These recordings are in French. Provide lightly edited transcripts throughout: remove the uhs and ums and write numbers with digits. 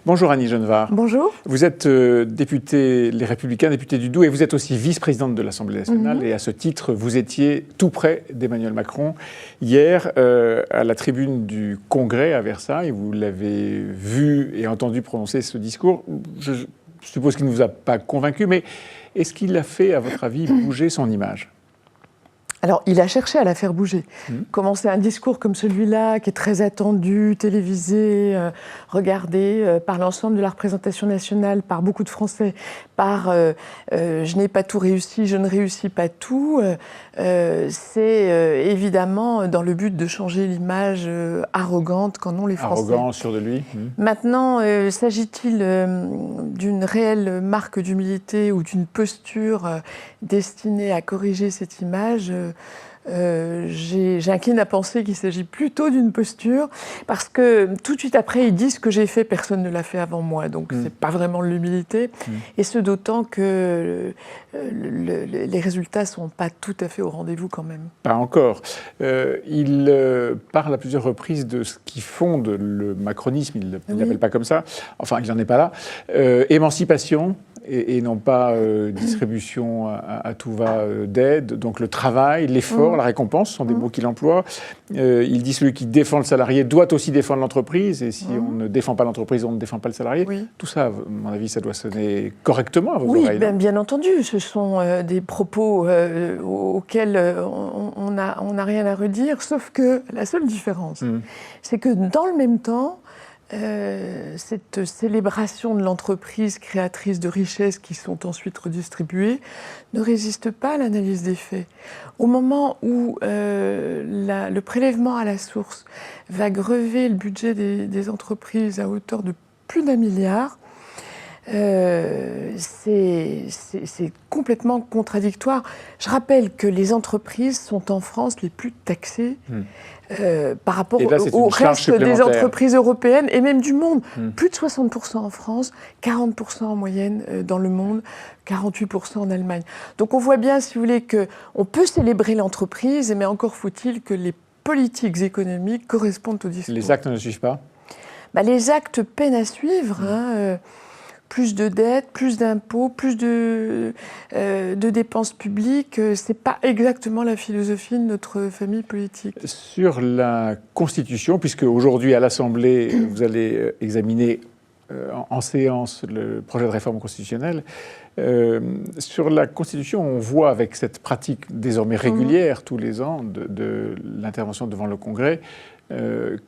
Bonjour Annie Genevard. Bonjour. Vous êtes députée, les Républicains, députée du Doubs, et vous êtes aussi vice-présidente de l'Assemblée nationale. Et à ce titre, vous étiez tout près d'Emmanuel Macron hier à la tribune du Congrès à Versailles. Vous l'avez vu et entendu prononcer ce discours. Je suppose qu'il ne vous a pas convaincu, mais est-ce qu'il a fait, à votre avis, bouger son image ? Alors, il a cherché à la faire bouger. Commencer un discours comme celui-là, qui est très attendu, télévisé, regardé par l'ensemble de la représentation nationale, par beaucoup de Français, par je n'ai pas tout réussi, je ne réussis pas tout, c'est évidemment dans le but de changer l'image arrogante qu'en ont les Français. Arrogant, sûr de lui. Maintenant, s'agit-il d'une réelle marque d'humilité ou d'une posture destinée à corriger cette image ? J'incline à penser qu'il s'agit plutôt d'une posture, parce que tout de suite après, ils disent ce que j'ai fait, personne ne l'a fait avant moi, donc c'est pas vraiment de l'humilité, et ce d'autant que les résultats sont pas tout à fait au rendez-vous quand même. Pas encore. Il parle à plusieurs reprises de ce qui fonde le macronisme, il ne l'appelle pas comme ça, enfin il n'en est pas là, émancipation, et non pas distribution à tout va d'aide. Donc le travail, l'effort, la récompense sont des mots qu'il emploie. Il dit celui qui défend le salarié doit aussi défendre l'entreprise, et si on ne défend pas l'entreprise, on ne défend pas le salarié. Tout ça, à mon avis, ça doit sonner correctement à vos oreilles. Oui, bien entendu, ce sont des propos auxquels on n'a rien à redire, sauf que la seule différence, c'est que dans le même temps, cette célébration de l'entreprise créatrice de richesses qui sont ensuite redistribuées ne résiste pas à l'analyse des faits. Au moment où le prélèvement à la source va grever le budget des entreprises à hauteur de plus d'1 milliard, c'est complètement contradictoire. Je rappelle que les entreprises sont en France les plus taxées par rapport au reste des entreprises européennes et même du monde. Plus de 60% en France, 40% en moyenne dans le monde, 48% en Allemagne. Donc on voit bien, si vous voulez, qu'on peut célébrer l'entreprise, mais encore faut-il que les politiques économiques correspondent au discours. Les actes ne suivent pas ? Les actes peinent à suivre. Plus de dettes, plus d'impôts, plus de dépenses publiques. Ce n'est pas exactement la philosophie de notre famille politique. Sur la Constitution, puisque aujourd'hui à l'Assemblée, vous allez examiner en séance le projet de réforme constitutionnelle, sur la Constitution, on voit avec cette pratique désormais régulière tous les ans de l'intervention devant le Congrès,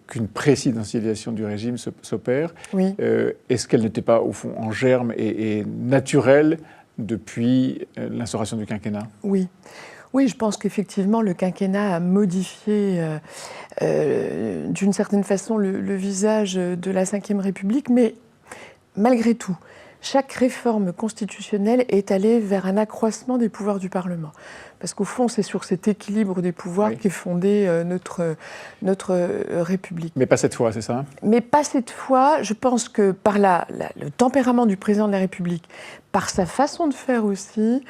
qu'une présidentialisation du régime s'opère. Est-ce qu'elle n'était pas, au fond, en germe et naturelle depuis l'instauration du quinquennat ? Oui, je pense qu'effectivement, le quinquennat a modifié d'une certaine façon le visage de la Ve République, mais malgré tout, chaque réforme constitutionnelle est allée vers un accroissement des pouvoirs du Parlement. Parce qu'au fond, c'est sur cet équilibre des pouvoirs qu'est fondée notre République. Mais pas cette fois, c'est ça ? Mais pas cette fois. Je pense que par le tempérament du président de la République, par sa façon de faire aussi,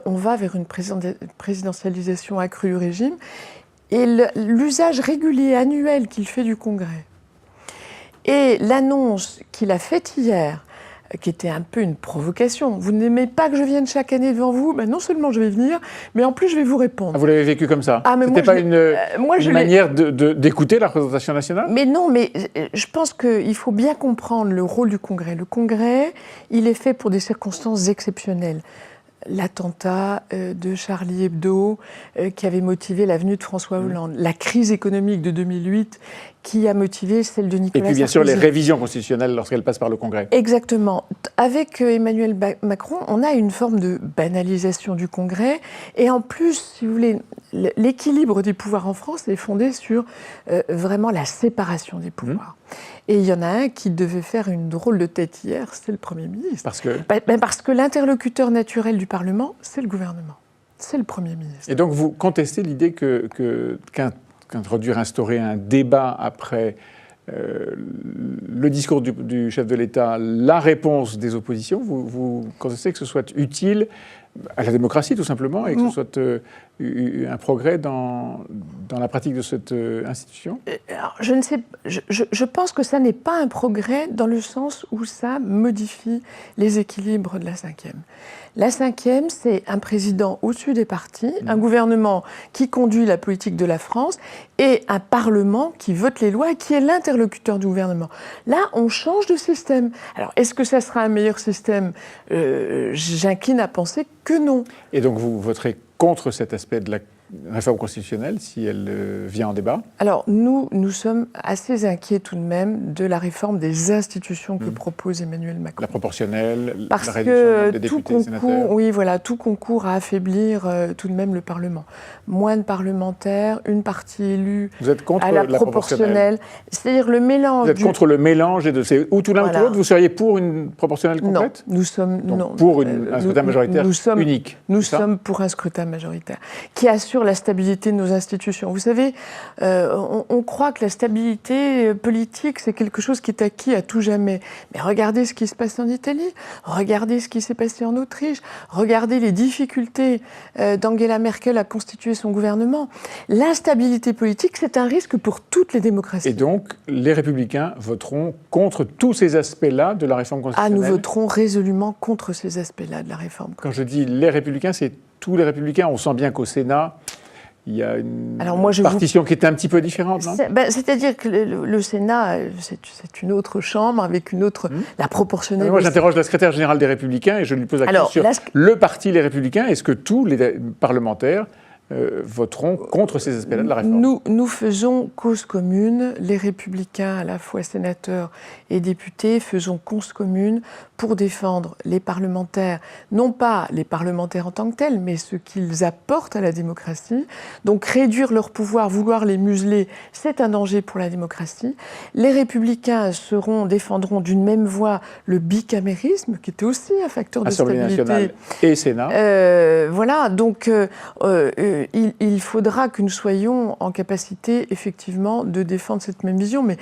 on va vers une présidentialisation accrue du régime. Et l'usage régulier, annuel qu'il fait du Congrès, et l'annonce qu'il a faite hier, qui était un peu une provocation. Vous n'aimez pas que je vienne chaque année devant vous ? Non seulement je vais venir, mais en plus je vais vous répondre. Vous l'avez vécu comme ça ? C'était pas une manière d'écouter la représentation nationale ? Mais non, mais je pense qu'il faut bien comprendre le rôle du Congrès. Le Congrès, il est fait pour des circonstances exceptionnelles. L'attentat de Charlie Hebdo qui avait motivé la venue de François Hollande, la crise économique de 2008 qui a motivé celle de Nicolas Sarkozy. Et puis bien sûr les révisions constitutionnelles lorsqu'elles passent par le Congrès. Exactement. Avec Emmanuel Macron, on a une forme de banalisation du Congrès et en plus, si vous voulez, l'équilibre des pouvoirs en France est fondé sur vraiment la séparation des pouvoirs. Et il y en a un qui devait faire une drôle de tête hier, c'est le Premier ministre. Parce que parce que l'interlocuteur naturel du Parlement, c'est le gouvernement. C'est le Premier ministre. Et donc vous contestez l'idée qu'introduire, instaurer un débat après le discours du chef de l'État, la réponse des oppositions, vous contestez que ce soit utile à la démocratie tout simplement et que ce soit un progrès dans la pratique de cette institution ? Alors, je ne sais, je pense que ça n'est pas un progrès dans le sens où ça modifie les équilibres de la cinquième. La cinquième, c'est un président au-dessus des partis, un gouvernement qui conduit la politique de la France et un parlement qui vote les lois et qui est l'interlocuteur du gouvernement. Là, on change de système. Alors, est-ce que ça sera un meilleur système ? J'incline à penser que non. Et donc, vous voterez contre cet aspect de la réforme constitutionnelle si elle vient en débat? Alors, nous sommes assez inquiets tout de même de la réforme des institutions que propose Emmanuel Macron. La proportionnelle, parce la réduction des que tout députés et sénateurs. oui, voilà, tout concourt à affaiblir tout de même le Parlement. Moins de parlementaires, une partie élue Vous êtes contre à la la proportionnelle. C'est-à-dire le mélange. Vous êtes contre le mélange et c'est ou tout l'un ou tout l'autre. Vous seriez pour une proportionnelle complète? Non, nous sommes donc, pour un scrutin majoritaire unique. Nous sommes pour un scrutin majoritaire qui assure la stabilité de nos institutions. Vous savez, on croit que la stabilité politique, c'est quelque chose qui est acquis à tout jamais. Mais regardez ce qui se passe en Italie, regardez ce qui s'est passé en Autriche, regardez les difficultés d'Angela Merkel à constituer son gouvernement. L'instabilité politique, c'est un risque pour toutes les démocraties. Et donc, les Républicains voteront contre tous ces aspects-là de la réforme constitutionnelle? Nous voterons résolument contre ces aspects-là de la réforme constitutionnelle. Quand je dis les Républicains, c'est tous les Républicains. On sent bien qu'au Sénat, il y a une partition qui est un petit peu différente, non? C'est-à-dire que le Sénat, c'est une autre chambre avec une autre... La proportionnelle... Moi, j'interroge la secrétaire générale des Républicains et je lui pose la question sur le parti Les Républicains. Est-ce que tous les parlementaires voteront contre ces aspects-là de la réforme? Nous faisons cause commune, les Républicains, à la fois sénateurs et députés, faisons cause commune pour défendre les parlementaires, non pas les parlementaires en tant que tels, mais ce qu'ils apportent à la démocratie. Donc réduire leur pouvoir, vouloir les museler, c'est un danger pour la démocratie. Les Républicains défendront d'une même voix le bicamérisme, qui était aussi un facteur de Assemblée stabilité. nationale et Sénat. Voilà, donc il faudra que nous soyons en capacité, effectivement, de défendre cette même vision, mais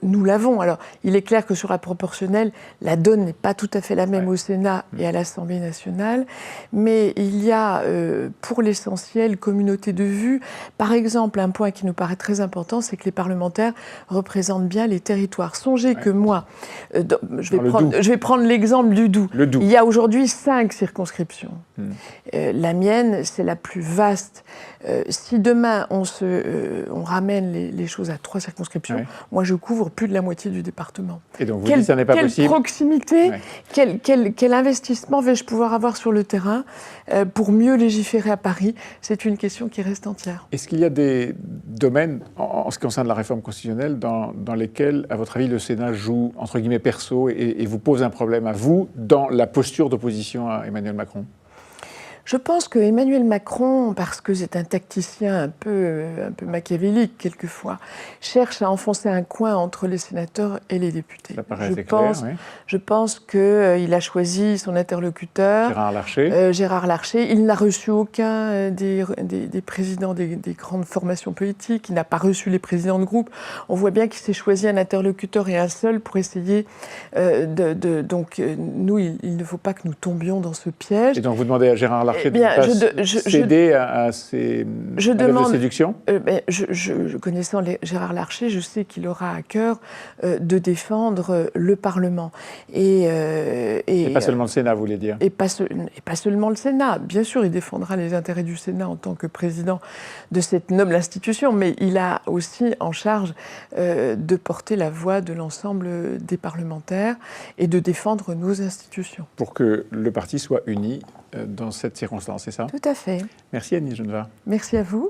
nous l'avons. Alors, il est clair que sur la proportionnelle, la donne n'est pas tout à fait la même au Sénat et à l'Assemblée nationale, mais il y a, pour l'essentiel, communauté de vues. Par exemple, un point qui nous paraît très important, c'est que les parlementaires représentent bien les territoires. Songez que moi, je vais prendre l'exemple du Doubs. Il y a aujourd'hui 5 circonscriptions. La mienne, c'est la plus vaste. Si demain, on ramène les choses à 3 circonscriptions, moi, je couvre plus de la moitié du département. Et donc, vous dites que ça n'est pas possible. Quelle proximité, quel investissement vais-je pouvoir avoir sur le terrain pour mieux légiférer à Paris? C'est une question qui reste entière. Est-ce qu'il y a des domaines, en ce qui concerne la réforme constitutionnelle, dans lesquels, à votre avis, le Sénat joue, entre guillemets, perso et vous pose un problème à vous dans la posture d'opposition à Emmanuel Macron? Je pense que Emmanuel Macron, parce que c'est un tacticien un peu machiavélique quelquefois, cherche à enfoncer un coin entre les sénateurs et les députés. Ça paraît assez clair, oui. Je pense qu'il a choisi son interlocuteur, Gérard Larcher. Il n'a reçu aucun des présidents des grandes formations politiques. Il n'a pas reçu les présidents de groupe. On voit bien qu'il s'est choisi un interlocuteur et un seul pour essayer donc, nous, il ne faut pas que nous tombions dans ce piège. Et donc, vous demandez à Gérard Larcher céder à ces manœuvres de séduction? Connaissant Gérard Larcher, je sais qu'il aura à cœur de défendre le Parlement. Et pas seulement le Sénat, vous voulez dire? Et pas seulement le Sénat. Bien sûr, il défendra les intérêts du Sénat en tant que président de cette noble institution, mais il a aussi en charge de porter la voix de l'ensemble des parlementaires et de défendre nos institutions. Pour que le parti soit uni dans cette circonstance, c'est ça? Tout à fait. Merci Agnès Genevard. Merci à vous.